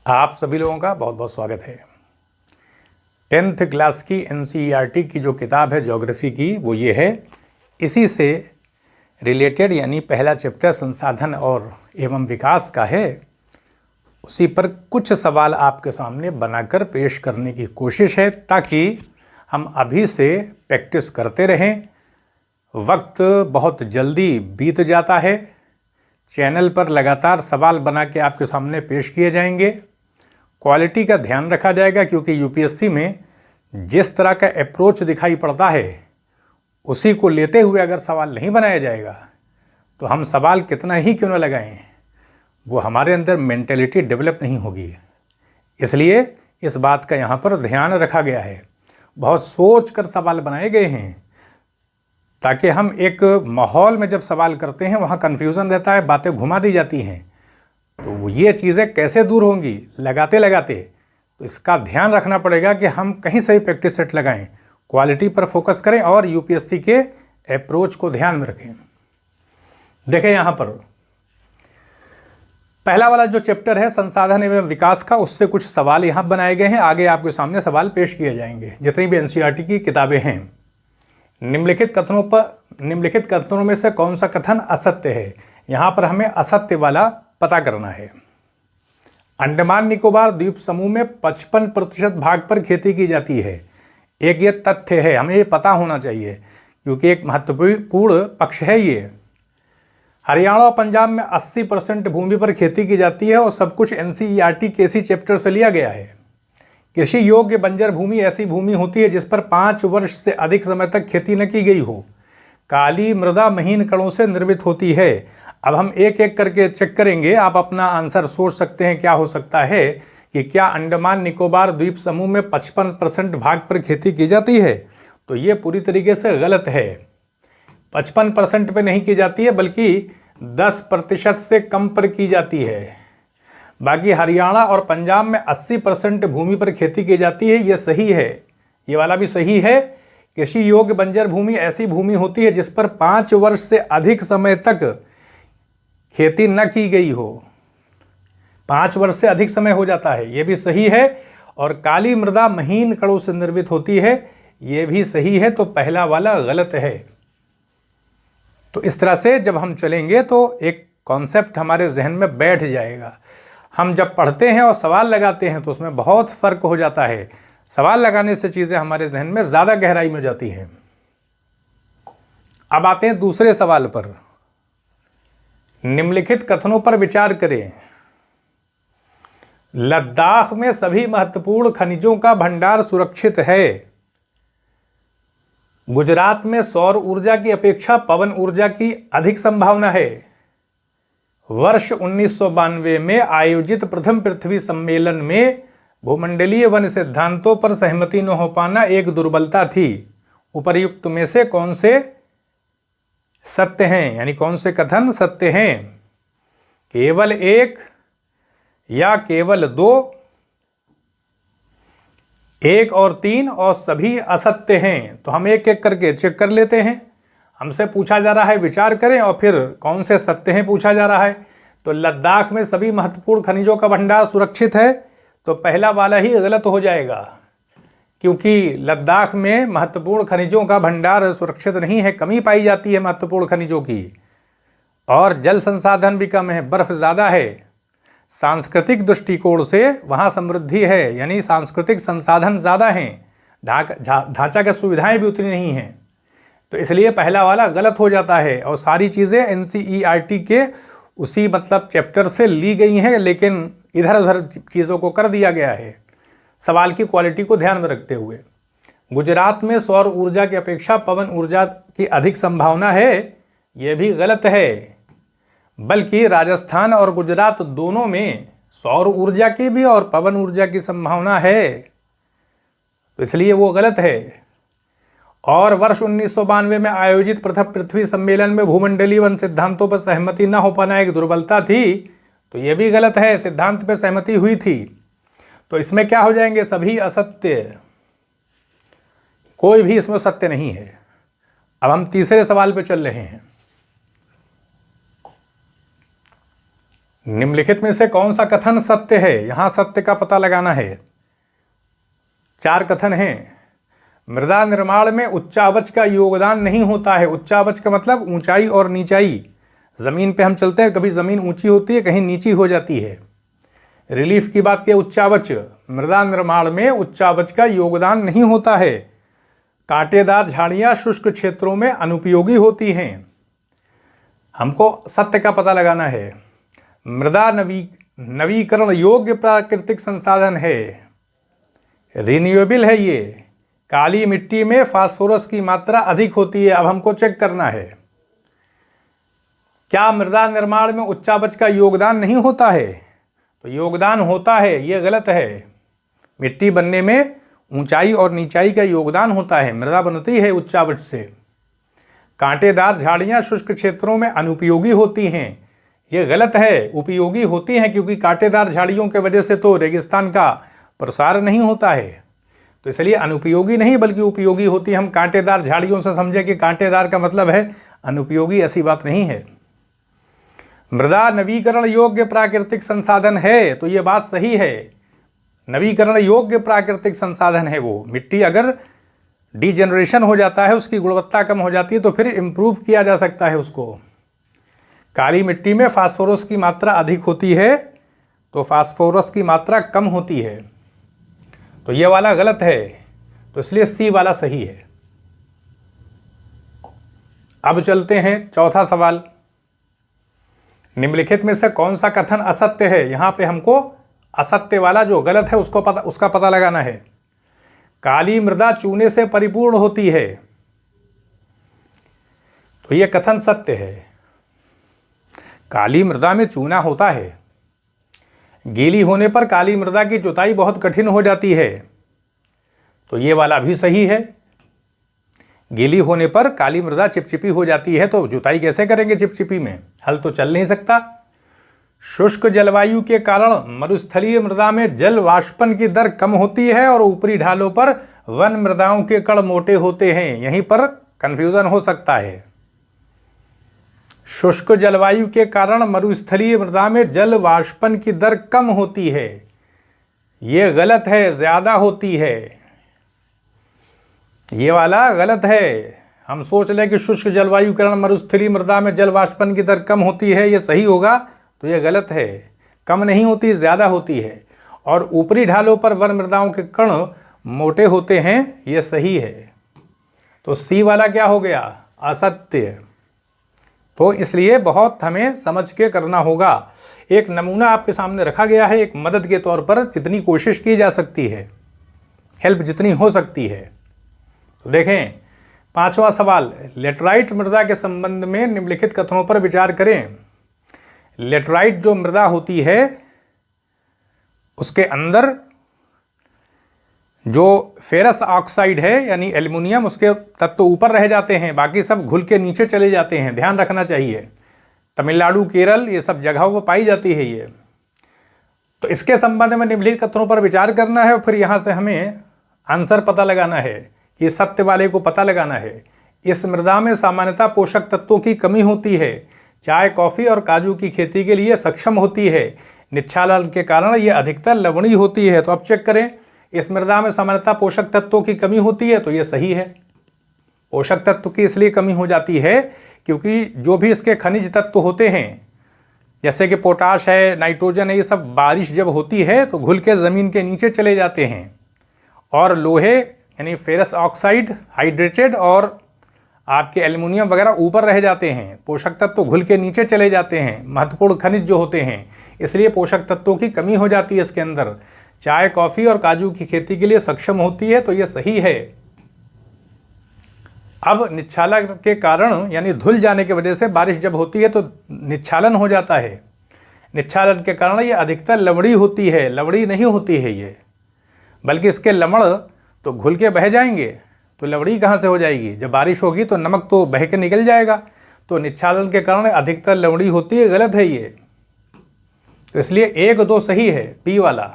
आप सभी लोगों का बहुत बहुत स्वागत है। 10th क्लास की NCERT की जो किताब है ज्योग्राफी की वो ये है। इसी से रिलेटेड यानी पहला चैप्टर संसाधन और एवं विकास का है। उसी पर कुछ सवाल आपके सामने बनाकर पेश करने की कोशिश है ताकि हम अभी से प्रैक्टिस करते रहें। वक्त बहुत जल्दी बीत जाता है। चैनल पर लगातार सवाल बना के आपके सामने पेश किए जाएंगे। क्वालिटी का ध्यान रखा जाएगा क्योंकि यूपीएससी में जिस तरह का अप्रोच दिखाई पड़ता है उसी को लेते हुए अगर सवाल नहीं बनाया जाएगा तो हम सवाल कितना ही क्यों न लगाएं, वो हमारे अंदर मेंटेलिटी डेवलप नहीं होगी। इसलिए इस बात का यहाँ पर ध्यान रखा गया है। बहुत सोच कर सवाल बनाए गए हैं ताकि हम एक माहौल में जब सवाल करते हैं वहाँ कन्फ्यूज़न रहता है, बातें घुमा दी जाती हैं, तो ये चीज़ें कैसे दूर होंगी लगाते लगाते। तो इसका ध्यान रखना पड़ेगा कि हम कहीं से भी प्रैक्टिस सेट लगाएं, क्वालिटी पर फोकस करें और यूपीएससी के अप्रोच को ध्यान में रखें। देखें यहाँ पर पहला वाला जो चैप्टर है संसाधन एवं विकास का, उससे कुछ सवाल यहाँ बनाए गए हैं। आगे आपके सामने सवाल पेश किए जाएंगे जितनी भी एनसीईआरटी की किताबें हैं। निम्नलिखित कथनों में से कौन सा कथन असत्य है? यहाँ पर हमें असत्य वाला पता करना है। अंडमान निकोबार द्वीप समूह में 55% भाग पर खेती की जाती है। एक ये तथ्य है, हमें ये पता होना चाहिए क्योंकि एक महत्वपूर्ण पक्ष है ये। हरियाणा और पंजाब में 80% भूमि पर खेती की जाती है और सब कुछ एनसीईआरटी के इसी चैप्टर से लिया गया है। कृषि योग्य बंजर भूमि ऐसी भूमि होती है जिस पर 5 वर्ष से अधिक समय तक खेती न की गई हो। काली मृदा महीन कणों से निर्मित होती है। अब हम एक एक करके चेक करेंगे, आप अपना आंसर सोच सकते हैं क्या हो सकता है कि क्या अंडमान निकोबार द्वीप समूह में 55% भाग पर खेती की जाती है? तो ये पूरी तरीके से गलत है। 55% पे नहीं की जाती है बल्कि 10% से कम पर की जाती है। बाकी हरियाणा और पंजाब में 80% भूमि पर खेती की जाती है, ये सही है, ये वाला भी सही है। कृषि योग्य बंजर भूमि ऐसी भूमि होती है जिस पर 5 वर्ष से अधिक समय तक खेती न की गई हो। 5 वर्ष से अधिक समय हो जाता है, ये भी सही है। और काली मृदा महीन कणों से निर्मित होती है, ये भी सही है। तो पहला वाला गलत है। तो इस तरह से जब हम चलेंगे तो एक कॉन्सेप्ट हमारे जहन में बैठ जाएगा। हम जब पढ़ते हैं और सवाल लगाते हैं तो उसमें बहुत फर्क हो जाता है। सवाल लगाने से चीज़ें हमारे जहन में ज़्यादा गहराई में जाती हैं। अब आते हैं दूसरे सवाल पर। निम्नलिखित कथनों पर विचार करें। लद्दाख में सभी महत्वपूर्ण खनिजों का भंडार सुरक्षित है। गुजरात में सौर ऊर्जा की अपेक्षा पवन ऊर्जा की अधिक संभावना है। वर्ष 1992 में आयोजित प्रथम पृथ्वी सम्मेलन में भूमंडलीय वन सिद्धांतों पर सहमति न हो पाना एक दुर्बलता थी। उपर्युक्त में से कौन से सत्य हैं, यानी कौन से कथन सत्य हैं? केवल एक या केवल 2, 1 और 3 और सभी असत्य हैं। तो हम एक एक करके चेक कर लेते हैं। हमसे पूछा जा रहा है विचार करें और फिर कौन से सत्य हैं पूछा जा रहा है। तो लद्दाख में सभी महत्वपूर्ण खनिजों का भंडार सुरक्षित है, तो पहला वाला ही गलत हो जाएगा क्योंकि लद्दाख में महत्वपूर्ण खनिजों का भंडार सुरक्षित नहीं है, कमी पाई जाती है महत्वपूर्ण खनिजों की। और जल संसाधन भी कम है, बर्फ ज़्यादा है। सांस्कृतिक दृष्टिकोण से वहाँ समृद्धि है, यानी सांस्कृतिक संसाधन ज़्यादा हैं, ढांचागत सुविधाएं भी उतनी नहीं हैं। तो इसलिए पहला वाला गलत हो जाता है। और सारी चीज़ें एनसीईआरटी के उसी चैप्टर से ली गई हैं, लेकिन इधर उधर चीज़ों को कर दिया गया है सवाल की क्वालिटी को ध्यान में रखते हुए। गुजरात में सौर ऊर्जा की अपेक्षा पवन ऊर्जा की अधिक संभावना है, ये भी गलत है। बल्कि राजस्थान और गुजरात दोनों में सौर ऊर्जा की भी और पवन ऊर्जा की संभावना है, तो इसलिए वो गलत है। और वर्ष 1992 में आयोजित प्रथम पृथ्वी सम्मेलन में भूमंडलीय वन सिद्धांतों पर सहमति न हो पाना एक दुर्बलता थी, तो यह भी गलत है। सिद्धांत पर सहमति हुई थी। तो इसमें क्या हो जाएंगे? सभी असत्य, कोई भी इसमें सत्य नहीं है। अब हम तीसरे सवाल पर चल रहे हैं। निम्नलिखित में से कौन सा कथन सत्य है? यहां सत्य का पता लगाना है। 4 कथन हैं। मृदा निर्माण में उच्चावच का योगदान नहीं होता है। उच्चावच का मतलब ऊंचाई और नीचाई। जमीन पे हम चलते हैं, कभी जमीन ऊंची होती है, कहीं नीची हो जाती है। रिलीफ की बात किया, उच्चावच। मृदा निर्माण में उच्चावच का योगदान नहीं होता है। कांटेदार झाड़ियां शुष्क क्षेत्रों में अनुपयोगी होती हैं। हमको सत्य का पता लगाना है। मृदा नवीकरण योग्य प्राकृतिक संसाधन है, रिन्यूएबल है ये। काली मिट्टी में फास्फोरस की मात्रा अधिक होती है। अब हमको चेक करना है, क्या मृदा निर्माण में उच्चावच का योगदान नहीं होता है? तो योगदान होता है, ये गलत है। मिट्टी बनने में ऊंचाई और नीचाई का योगदान होता है। मृदा बनती है उच्चावच से। कांटेदार झाड़ियां शुष्क क्षेत्रों में अनुपयोगी होती हैं, ये गलत है। उपयोगी होती हैं, क्योंकि कांटेदार झाड़ियों के वजह से तो रेगिस्तान का प्रसार नहीं होता है। तो इसलिए अनुपयोगी नहीं बल्कि उपयोगी होती है। हम कांटेदार झाड़ियों से समझे कि कांटेदार का मतलब है अनुपयोगी, ऐसी बात नहीं है। मृदा नवीकरण योग्य प्राकृतिक संसाधन है, तो ये बात सही है। नवीकरण योग्य प्राकृतिक संसाधन है वो। मिट्टी अगर डिजेनरेशन हो जाता है, उसकी गुणवत्ता कम हो जाती है, तो फिर इम्प्रूव किया जा सकता है उसको। काली मिट्टी में फास्फोरस की मात्रा अधिक होती है, तो फास्फोरस की मात्रा कम होती है। तो ये वाला गलत है, तो इसलिए सी वाला सही है। अब चलते हैं चौथा सवाल। निम्नलिखित में से कौन सा कथन असत्य है? यहां पे हमको असत्य वाला जो गलत है उसका पता लगाना है। काली मृदा चूने से परिपूर्ण होती है, तो यह कथन सत्य है। काली मृदा में चूना होता है। गीली होने पर काली मृदा की जुताई बहुत कठिन हो जाती है, तो ये वाला भी सही है। गीली होने पर काली मृदा चिपचिपी हो जाती है, तो जुताई कैसे करेंगे चिपचिपी में? हल तो चल नहीं सकता। शुष्क जलवायु के कारण मरुस्थलीय मृदा में जल वाष्पन की दर कम होती है और ऊपरी ढालों पर वन मृदाओं के कण मोटे होते हैं। यहीं पर कंफ्यूजन हो सकता है। शुष्क जलवायु के कारण मरुस्थलीय मृदा में जल वाष्पन की दर कम होती है, यह गलत है, ज्यादा होती है। ये वाला गलत है। हम सोच लें कि शुष्क जलवायु के कारण मरुस्थलीय मृदा में जल वाष्पन की दर कम होती है, ये सही होगा, तो ये गलत है। कम नहीं होती, ज़्यादा होती है। और ऊपरी ढालों पर वन मृदाओं के कण मोटे होते हैं, ये सही है। तो सी वाला क्या हो गया? असत्य। तो इसलिए बहुत हमें समझ के करना होगा। एक नमूना आपके सामने रखा गया है, एक मदद के तौर पर जितनी कोशिश की जा सकती है, हेल्प जितनी हो सकती है। तो देखें 5वां सवाल, लेटराइट मृदा के संबंध में निम्नलिखित कथनों पर विचार करें। लेटराइट जो मृदा होती है, उसके अंदर जो फेरस ऑक्साइड है यानी एल्युमिनियम, उसके तत्व ऊपर रह जाते हैं, बाकी सब घुल के नीचे चले जाते हैं। ध्यान रखना चाहिए। तमिलनाडु, केरल, ये सब जगहों पर पाई जाती है ये। तो इसके संबंध में निम्नलिखित कथनों पर विचार करना है और फिर यहाँ से हमें आंसर पता लगाना है। ये सत्य वाले को पता लगाना है। इस मृदा में सामान्यतः पोषक तत्वों की कमी होती है। चाय, कॉफ़ी और काजू की खेती के लिए सक्षम होती है। निच्छालन के कारण ये अधिकतर लवणीय होती है। तो अब चेक करें, इस मृदा में सामान्यतः पोषक तत्वों की कमी होती है, तो ये सही है। पोषक तत्व की इसलिए कमी हो जाती है क्योंकि जो भी इसके खनिज तत्व होते हैं, जैसे कि पोटाश है, नाइट्रोजन है, ये सब बारिश जब होती है तो घुल के ज़मीन के नीचे चले जाते हैं। और लोहे यानी फेरस ऑक्साइड हाइड्रेटेड और आपके एल्युमिनियम वगैरह ऊपर रह जाते हैं। पोषक तत्व घुल के नीचे चले जाते हैं, महत्वपूर्ण खनिज जो होते हैं, इसलिए पोषक तत्वों की कमी हो जाती है इसके अंदर। चाय, कॉफ़ी और काजू की खेती के लिए सक्षम होती है, तो ये सही है। अब निच्छालन के कारण यानी धुल जाने की वजह से बारिश जब होती है तो निच्छालन हो जाता है। निच्छालन के कारण ये अधिकतर लवड़ी होती है। लवड़ी नहीं होती है ये, बल्कि इसके लवण तो घुल के बह जाएंगे, तो लवड़ी कहाँ से हो जाएगी? जब बारिश होगी तो नमक तो बह के निकल जाएगा। तो निच्छालन के कारण अधिकतर लवड़ी होती है, गलत है ये। तो इसलिए 1, 2 सही है, बी वाला।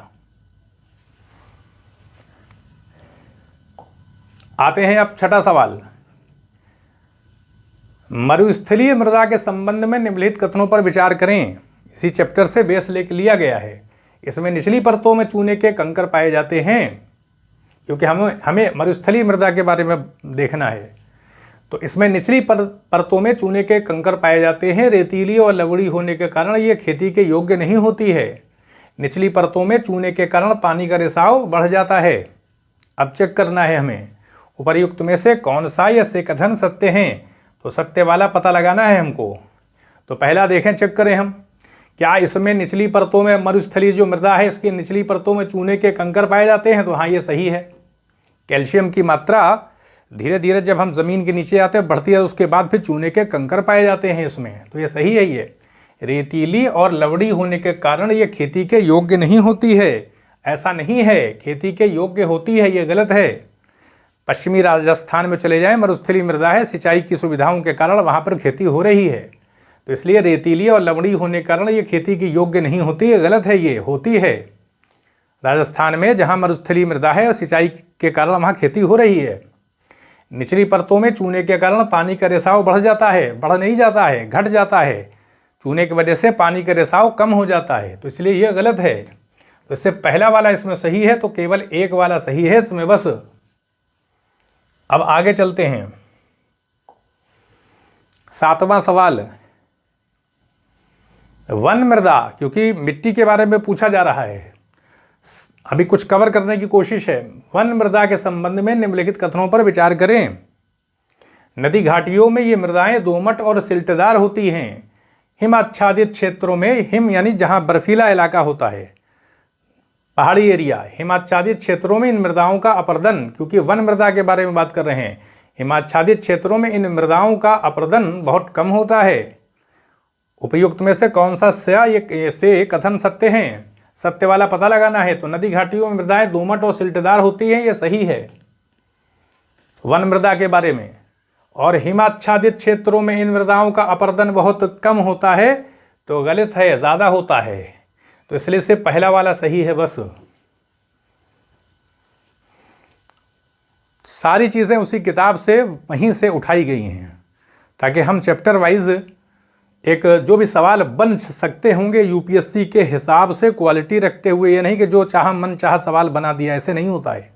आते हैं अब छठा सवाल। मरुस्थलीय मृदा के संबंध में निम्नलिखित कथनों पर विचार करें। इसी चैप्टर से बेस लेके लिया गया है। इसमें निचली परतों में चूने के कंकर पाए जाते हैं, क्योंकि हमें मरुस्थलीय मृदा के बारे में देखना है। तो इसमें निचली परतों में चूने के कंकर पाए जाते हैं। रेतीली और लवड़ी होने के कारण ये खेती के योग्य नहीं होती है। निचली परतों में चूने के कारण पानी का रिसाव बढ़ जाता है। अब चेक करना है हमें उपर्युक्त में से कौन सा ये कथन सत्य है। तो सत्य वाला पता लगाना है हमको। तो पहला देखें, चेक करें हम, क्या इसमें निचली परतों में मरुस्थलीय जो मृदा है इसकी निचली परतों में चूने के कंकर पाए जाते हैं। तो हाँ, ये सही है। कैल्शियम की मात्रा धीरे धीरे जब हम ज़मीन के नीचे आते हैं बढ़ती है, उसके बाद फिर चूने के कंकर पाए जाते हैं इसमें। तो ये सही है। ये रेतीली और लवड़ी होने के कारण ये खेती के योग्य नहीं होती है। ऐसा नहीं है, खेती के योग्य होती है, ये गलत है। पश्चिमी राजस्थान में चले जाएं, मरुस्थलीय मृदा है, सिंचाई की सुविधाओं के कारण वहाँ पर खेती हो रही है। तो इसलिए रेतीली और लवड़ी होने के कारण ये खेती की योग्य नहीं होती है, गलत है। ये होती है राजस्थान में, जहाँ मरुस्थलीय मृदा है और सिंचाई के कारण वहाँ खेती हो रही है। निचली परतों में चूने के कारण पानी का रिसाव बढ़ जाता है, बढ़ नहीं जाता है, घट जाता है। चूने की वजह से पानी का रिसाव कम हो जाता है, तो इसलिए ये गलत है। तो इससे पहला वाला इसमें सही है, तो केवल एक वाला सही है इसमें बस। अब आगे चलते हैं। 7वां सवाल, वन मृदा, क्योंकि मिट्टी के बारे में पूछा जा रहा है, अभी कुछ कवर करने की कोशिश है। वन मृदा के संबंध में निम्नलिखित कथनों पर विचार करें। नदी घाटियों में ये मृदाएं दोमट और सिल्टदार होती हैं। हिम आच्छादित क्षेत्रों में, हिम यानी जहां बर्फीला इलाका होता है, पहाड़ी एरिया, हिमाच्छादित क्षेत्रों में इन मृदाओं का अपर्दन, क्योंकि वन मृदा के बारे में बात कर रहे हैं, हिमाच्छादित क्षेत्रों में इन मृदाओं का अपर्दन बहुत कम होता है। उपयुक्त में से कौन सा से कथन सत्य हैं? सत्य वाला पता लगाना है। तो नदी घाटियों में मृदाएं दोमट और सिल्टदार होती हैं, ये सही है वन मृदा के बारे में। और हिमाच्छादित क्षेत्रों में इन मृदाओं का अपर्दन बहुत कम होता है, तो गलत है, ज़्यादा होता है। तो इसलिए से पहला वाला सही है बस। सारी चीज़ें उसी किताब से वहीं से उठाई गई हैं, ताकि हम चैप्टर वाइज एक जो भी सवाल बन सकते होंगे यूपीएससी के हिसाब से क्वालिटी रखते हुए, ये नहीं कि जो चाहा मन चाहा सवाल बना दिया, ऐसे नहीं होता है।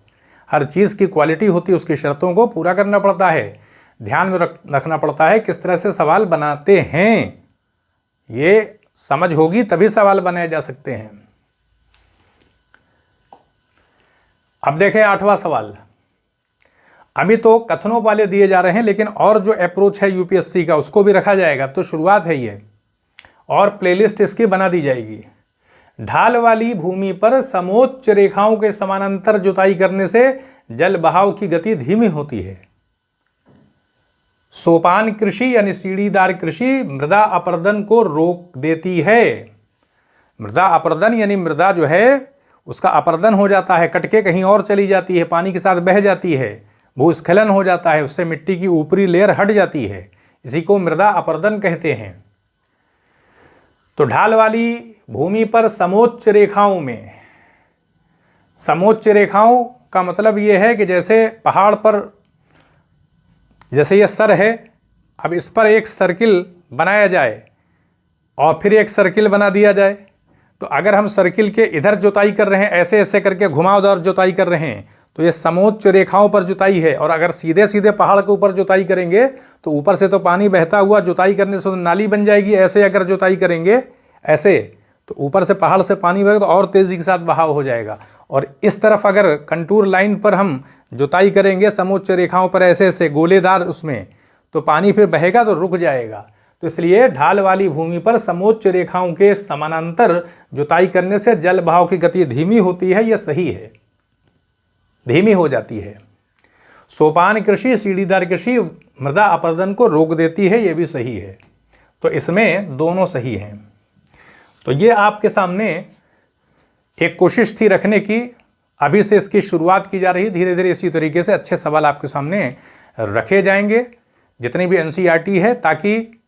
हर चीज़ की क्वालिटी होती है, उसकी शर्तों को पूरा करना पड़ता है, ध्यान में रखना पड़ता है किस तरह से सवाल बनाते हैं। ये समझ होगी तभी सवाल बनाए जा सकते हैं। अब देखें 8वां सवाल। अभी तो कथनों वाले दिए जा रहे हैं, लेकिन और जो अप्रोच है यूपीएससी का उसको भी रखा जाएगा। तो शुरुआत है ये, और प्लेलिस्ट इसकी बना दी जाएगी। ढाल वाली भूमि पर समोच्च रेखाओं के समानांतर जुताई करने से जल बहाव की गति धीमी होती है। सोपान कृषि यानी सीढ़ीदार कृषि मृदा अपर्दन को रोक देती है। मृदा अपर्दन यानी मृदा जो है उसका अपर्दन हो जाता है, कटके कहीं और चली जाती है, पानी के साथ बह जाती है, भूस्खलन हो जाता है, उससे मिट्टी की ऊपरी लेयर हट जाती है। इसी को मृदा अपर्दन कहते हैं। तो ढाल वाली भूमि पर समोच्च रेखाओं में, समोच्च रेखाओं का मतलब ये है कि जैसे पहाड़ पर, जैसे ये सर है, अब इस पर एक सर्किल बनाया जाए और फिर एक सर्किल बना दिया जाए। तो अगर हम सर्किल के इधर जुताई कर रहे हैं, ऐसे ऐसे करके घुमावदार जुताई कर रहे हैं, तो ये समोच्च रेखाओं पर जुताई है। और अगर सीधे सीधे पहाड़ के ऊपर जुताई करेंगे तो ऊपर से तो पानी बहता हुआ, जुताई करने से तो नाली बन जाएगी। ऐसे अगर जुताई करेंगे ऐसे, तो ऊपर से पहाड़ से पानी बहेगा तो और तेज़ी के साथ बहाव हो जाएगा। और इस तरफ अगर कंटूर लाइन पर हम जुताई करेंगे समोच्च रेखाओं पर ऐसे ऐसे गोलेदार, उसमें तो पानी फिर बहेगा तो रुक जाएगा। तो इसलिए ढाल वाली भूमि पर समोच्च रेखाओं के समानांतर जुताई करने से जल बहाव की गति धीमी होती है, यह सही है, धीमी हो जाती है। सोपान कृषि, सीढ़ीदार कृषि मृदा अपर्दन को रोक देती है, यह भी सही है। तो इसमें दोनों सही हैं। तो ये आपके सामने एक कोशिश थी रखने की, अभी से इसकी शुरुआत की जा रही। धीरे धीरे इसी तरीके से अच्छे सवाल आपके सामने रखे जाएंगे, जितनी भी एनसीईआरटी है, ताकि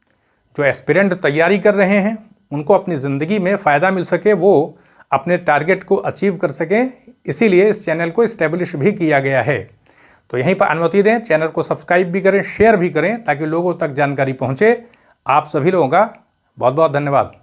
जो एस्पिरेंट तैयारी कर रहे हैं उनको अपनी ज़िंदगी में फ़ायदा मिल सके, वो अपने टारगेट को अचीव कर सकें। इसीलिए इस चैनल को इस्टेब्लिश भी किया गया है। तो यहीं पर अनुमति दें, चैनल को सब्सक्राइब भी करें, शेयर भी करें, ताकि लोगों तक जानकारी पहुँचे। आप सभी लोगों का बहुत बहुत धन्यवाद।